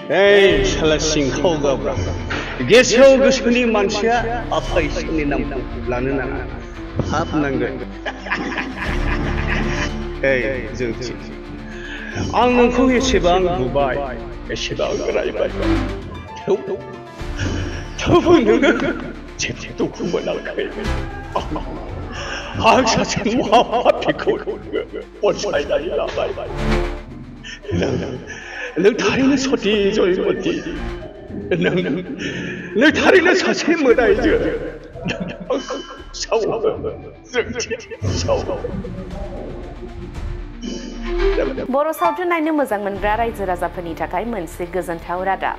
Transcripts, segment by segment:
Hey, salah singkau gabra. Gesau gesuni manusia apa isini nampu lana nana. Hap nangga. Hey, जोंथि. आं नोंखौ एसेबां बुबाय, एसेबां रायबाय. थेवबो नोङो जेबो दुखु मोनाखै. आं सासे महापापिखौ अनसायनानै लाबाय. नों थारैनो सती जयमती. नों थारैनो सासे मोदायजो. सावो जोंथि सावो. बर' सावथुन नायनो मोजां मोनग्रा रायजो राजाफोरनि थाखाय मोनसे गोजोनथाव रादाब।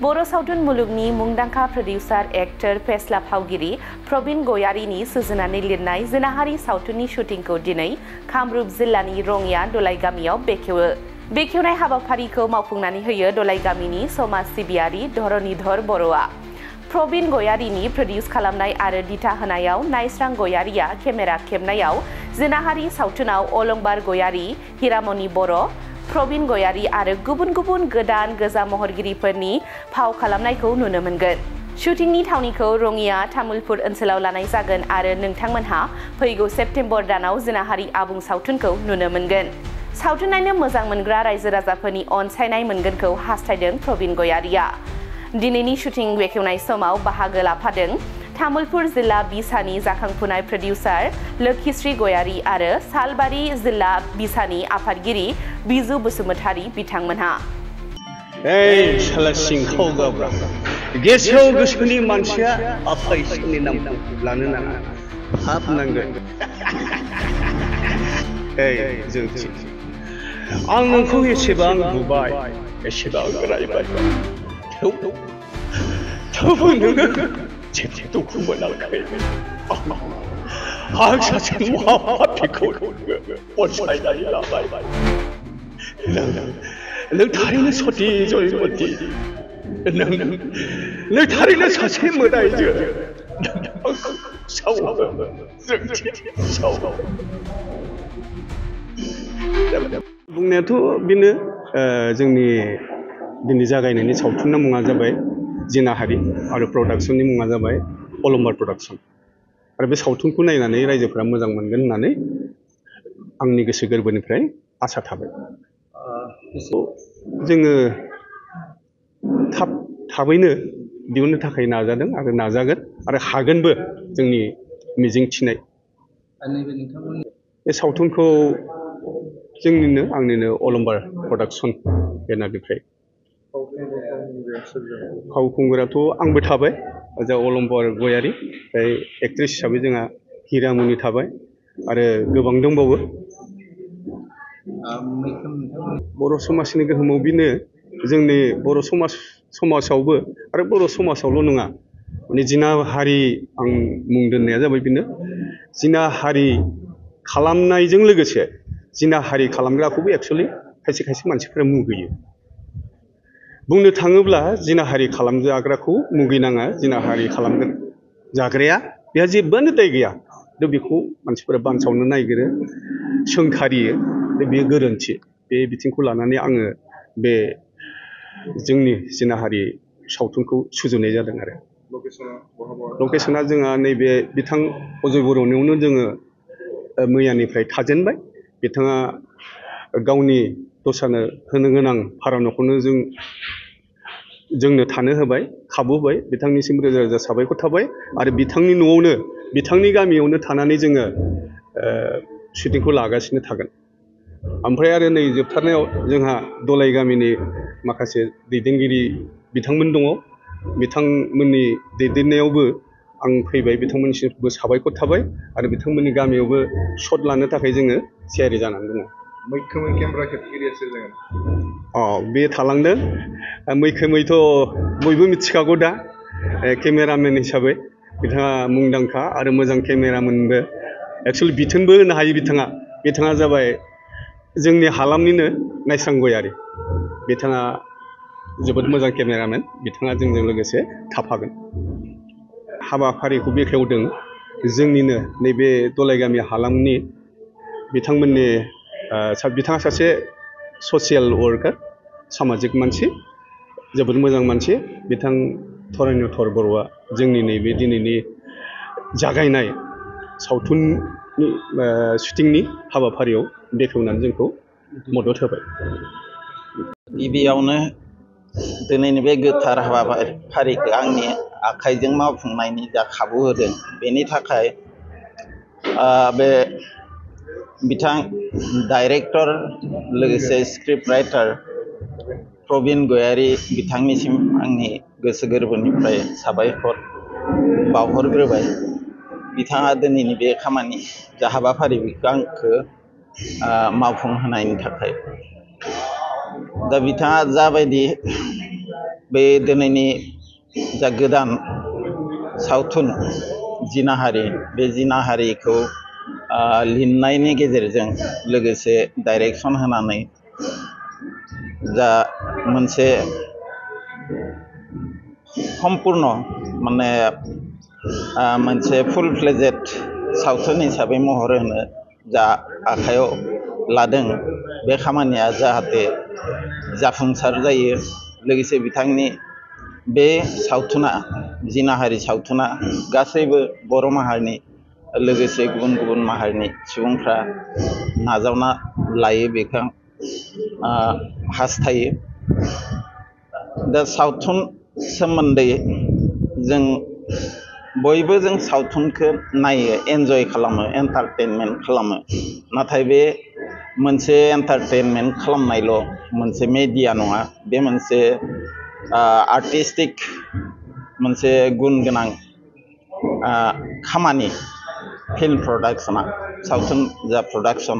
बर' सावथुन मुलुगनि मुंदांखा प्रडिउसार एक्टर फेस्ला फावगिरि प्रबीण गयारीनि सुजुनानै लिरनाय जिनाहारि सावथुननि शुटिंखौ दिनै कामरुप जिल्लानि रङिया दलाइ गामियाव बेखेवो। बेखेवनाय हाबाफारिखौ मावफुंनानै होयो दलाइ गामिनि समाज सिबियारि धरनीधर बर'आ। प्रबीण गयारीनि प्रडिउस खालामनाय आरो दिथा होनायाव नायस्रां गयारीया केमेरा खेबनायाव जिनाहारि सावथुनाव अलंबार गयारी, हिरामणि बर', प्रबीण गयारी आरो गुबुन गुबुन गोदान गोजा महरगिरिफोरनि फाव खालामनायखौ नुनो मोनगोन। शुटिंनि थावनिखौ रङिया तामुलपुर ओनसोलाव लानाय जागोन आरो नोंथांमोनहा फैगौ सेप्तेम्बर दानाव जिनाहारि आबुं सावथुनखौ नुनो मोनगोन। सावथुन नायनो मोजां मोनग्रा रायजो राजाफोरनि अनसायनाय मोनगोनखौ हास्थायदों प्रबीण गयारीया। दिनैनि शुटिं बेखेवनाय समाव बाहागो लाफादों तामुलपुर जिल्ला बिसानि जाखांफुनाय प्रडिउसार लोक्षिश्री गयारी आरो सालबारि जिल्ला बिसानि आफादगिरि बिजु बसुमतारी बिथांमोनहा। Hey, salah singkau gabra. Gesau gesuni manusia apa isini nampu lana nana. Hap nangga. Hey, जोंथि. आं नोंखौ एसेबां बुबाय, एसेबां रायबाय. थेवबो नोङो जेबो दुखु मोनाखै. आं सासे महापापिखौ अनसायनानै लाबाय. नों थारैनो सती जयमती. नों थारैनो सासे मोदायजो. सावो जोंथि सावो. बुंनायाथ' बेनो जोंनि दिनै जागायनायनि सावथुननि मुङा जाबाय जिनाहारि आरो प्रडाक्शननि मुङा जाबाय अलंबार प्रडाक्शन। आरो बे सावथुनखौ नायनानै रायजोफोरा मोजां मोनगोन होननानै आंनि गोसो गोरबोनिफ्राय आसा थाबाय। जोङो थाबैनो दिहुननो थाखाय नाजादों आरो नाजागोन आरो हागोनबो जोंनि मिजिंथिनाय। बे सावथुनखौ जोंनिनो आंनिनो अलंबार प्रडाक्शन बेनारनिफ्राय। फावखुंगुराथ' आंबो थाबाय जा अलंबार गयारी, ओमफ्राय एक्ट्रेस हिसाबै जोंहा हिरामणि थाबाय आरो गोबां दंबावो। बर' समाजनि गोहोमाव बेनो जोंनि बर' समाजावबो आरो बर' समाजावल' नङा, माने जिनाहारि आं मुं दोननाया जाबाय बेनो जिनाहारि खालामनायजों लोगोसे जिनाहारि खालामग्राखौबो एक्सुवेलि खायसे खायसे मानसिफोरा मुगैयो। बुंनो थाङोब्ला जिनाहारि खालामजाग्राखौ मुगैनाङा, जिनाहारि खालामगोन जाग्राया बेहा जेबोआनो दाय गैया, बेखौ मानसिफोरा बानसावनो नागिरो, सोंखारियो, बेयो गोरोन्थि। बे बिथिंखौ लानानै आङो बे जोंनि जिनाहारि सावथुनखौ सुजुनाय जादों आरो। लकेसना जोंहा नैबे बिथां अजय बर'नियावनो जोङो मैयानिफ्राय थाजेनबाय। बिथाङा गावनि दस्रानो होनो गोनां भारा न'खौनो जोंनो थानो होबाय, खाबु होबाय। बिथांनिसिम रोजा रोजा साबायखर थाबाय आरो बिथांनि न'आवनो बिथांनि गामियावनो थानानै जोङो शुटिंखौ लागासिनो थागोन। ओमफ्राय आरो नै जोबथारनायाव जोंहा दलाइ गामिनि माखासे दैदेनगिरि बिथांमोन दङ। बिथांमोननि दैदेननायावबो आं फैबाय, बिथांमोननिसिमबो साबायखर थाबाय आरो बिथांमोननि गामियावबो शट लानो थाखाय जोङो थियारि जानानै दङ। मैखोमै केमेरा खेबगिरिया सोर जागोन? बे थालांदों। मैखोमैथ' बयबो मिथिखागौ दा केमेरामेन हिसाबै बिथाङा मुंदांखा आरो मोजां केमेरामेनबो। एक्सुवेलि बिथोनबो होनो हायो बिथाङा जाबाय जोंनि हालामनिनो नायस्रां गयारी। बिथाङा जोबोद मोजां केमेरामेन, बिथाङा जोंजों लोगोसे थाफागोन। हाबाफारिखौ बेखेवदों जोंनिनो नैबे दलाइ गामि हालामनि बिथाङा सासे ससियेल वार्कार, सामाजिक मानसि, जोबोद मोजां मानसि बिथां धरनीधर बर'आ जोंनि नैबे दिनैनि जागायनाय सावथुननि शुटिंनि हाबाफारियाव बेखेवनानै जोंखौ मदद होबाय। गिबियावनो दिनैनि बे गोथार हाबाफारिखौ आंनि आखाइजों मावफुंनायनि जा खाबु होदों बेनि थाखाय बे बिथां डाइरेक्टर लोगोसे स्क्रिप्ट राइटार प्रबिन गयारी बिथांनिसिम आंनि गोसो गोरबोनिफ्राय साबायखर बावहरग्रोबाय। बिथाङा दिनैनि बे खामानि जा हाबाफारि बेखौ आंखौ मावफुंहोनायनि थाखाय। दा बिथाङा जाबायदि बे दिनैनि जा गोदान सावथुन जिनाहारि बे जिनाहारिखौ लिरनायनि गेजेरजों लोगोसे डाइरेक्सन होनानै जा मोनसे सम्पूर्ण माने मोनसे फुल फ्लेजेड सावथुन हिसाबै महर होनो जा आखायाव लादों बे खामानिया जाहाथे जाफुंसार जायो। लोगोसे बिथांनि बे सावथुना जिनाहारि सावथुना गासैबो बर' माहारिनि लोगोसे गुबुन गुबुन माहारिनि सुबुंफ्रा नाजावना लायो बेखौ हास्थायो। दा सावथुन सोमोन्दै जों बयबो जों सावथुनखौ नायो, एन्जय खालामो, एन्टारटेनमेन्ट खालामो। नाथाय बे मोनसे एन्टारटेनमेन्ट खालामनायल' मोनसे मेडिया नङा, बे मोनसे आर्टिस्टिक मोनसे गुन गोनां खामानि। फिल्म प्रडाक्शना सावथुन जा प्रडाक्शन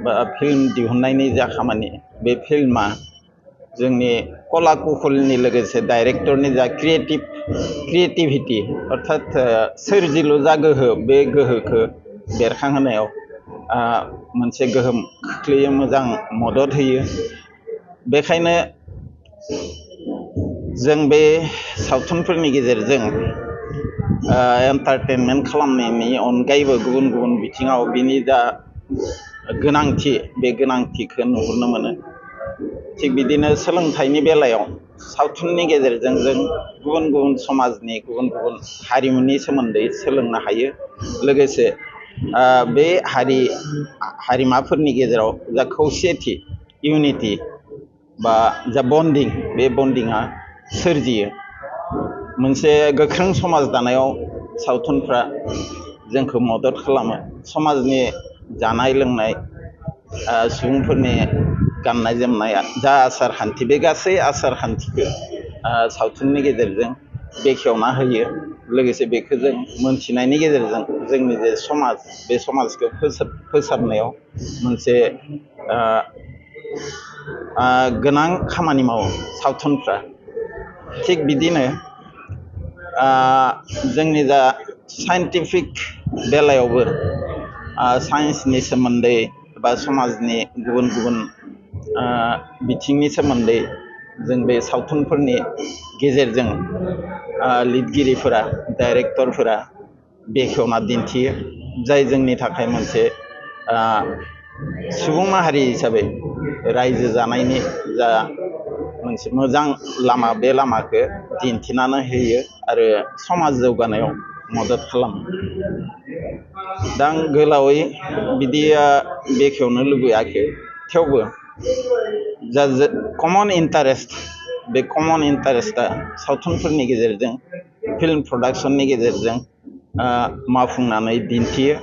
बा फिल्म दिहुननायनि जा खामानि, बे फिल्मा जोंनि कला कुशलनि लोगोसे डाइरेक्टरनि जा क्रिएटिभिटी अर्थात सोरजिलु जा गोहो, बे गोहोखौ बेरखांहोनायाव मोनसे गोहोम खोख्लैयो, मोजां मदद होयो। बेखायनो जों बे सावथुनफोरनि गेजेरजों एन्टारटेनमेन्ट खालामनायनि अनगायैबो गुबुन गुबुन बिथिङाव बिनि जा गोनांथि बे गोनांथिखौ नुहुरनो मोनो। थिग बिदिनो सोलोंथाइनि बेलायाव सावथुननि गेजेरजों जों गुबुन गुबुन समाजनि गुबुन गुबुन हारिमुनि सोमोन्दै सोलोंनो हायो। लोगोसे बे हारिमाफोरनि गेजेराव जा खौसेथि इउनिटि बा जा बन्डिं, बे बन्डिंआ सोरजियो। मोनसे गोख्रों समाज दानायाव सावथुनफ्रा जोंखौ मदद खालामो। समाजनि जानाय लोंनाय, सुबुंफोरनि गाननाय जोमनाया जा आसार खान्थि, बे गासै आसार खान्थिखौ सावथुननि गेजेरजों बेखेवना होयो। लोगोसे बेखौ जों मोनथिनायनि गेजेरजों जोंनि जे समाज, बे समाजखौ फोसाबनायाव मोनसे गोनां खामानि मावो सावथुनफ्रा। थिग बिदिनो जोंनि जा साइन्टिफिक बेलायावबो साइन्सनि सोमोन्दै बा समाजनि गुबुन गुबुन बिथिंनि सोमोन्दै जों बे सावथुनफोरनि गेजेरजों लिरगिरिफोरा, डाइरेक्टरफोरा बेखेवना दिन्थियो, जाय जोंनि थाखाय मोनसे सुबुं माहारि हिसाबै रायजो जानायनि जा मोनसे मोजां लामा, बे लामाखौ दिन्थिनानै होयो आरो समाज जौगानायाव मदद खालामो। दा आं गोलावै बिदि बेखेवनो लुबैयाखै, थेवबो जा कमन इन्टारेस्ट, बे कमन इन्टारेस्टआ सावथुनफोरनि गेजेरजों फिल्म प्रडाक्शननि गेजेरजों मावफुंनानै दिन्थियो।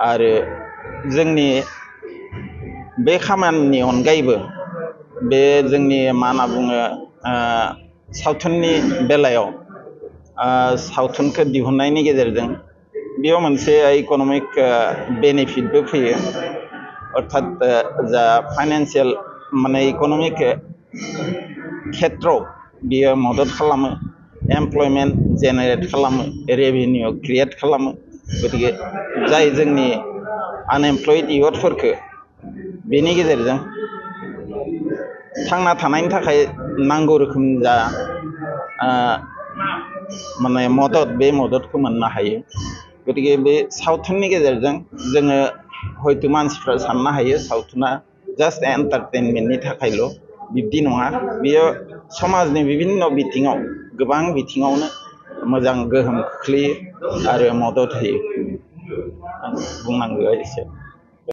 आरो जोंनि बे खामानिनि अनगायैबो बे जोंनि मा होनना बुङो सावथुननि बेलायाव सावथुनखौ दिहुननायनि गेजेरजों बेयाव मोनसे इक'नमिक बेनिफिटबो फैयो। अर्थात जा फाइनान्सियेल माने इक'नमिक खेत्रआव बियो मदद खालामो, एमप्लयमेन्ट जेनेरेट खालामो, रेभिनिउ क्रिएट खालामो। गतिके जाय जोंनि आनएमप्लयड इयुथफोरखौ बेनि गेजेरजों थांना थानायनि थाखाय नांगौ रोखोमनि जा माने मदद, बे मददखौ मोननो हायो। गतिके बे सावथुननि गेजेरजों जोङो हयथ' मानसिफ्रा साननो हायो सावथुना जास्ट एन्टारटेनमेन्टनि थाखायल', बिब्दि नङा बियो समाजनि बिभिन्न बिथिङाव गोबां बिथिङावनो मोजां गोहोम खोख्लैयो आरो मदद होयो आं बुंनांगौआ एसे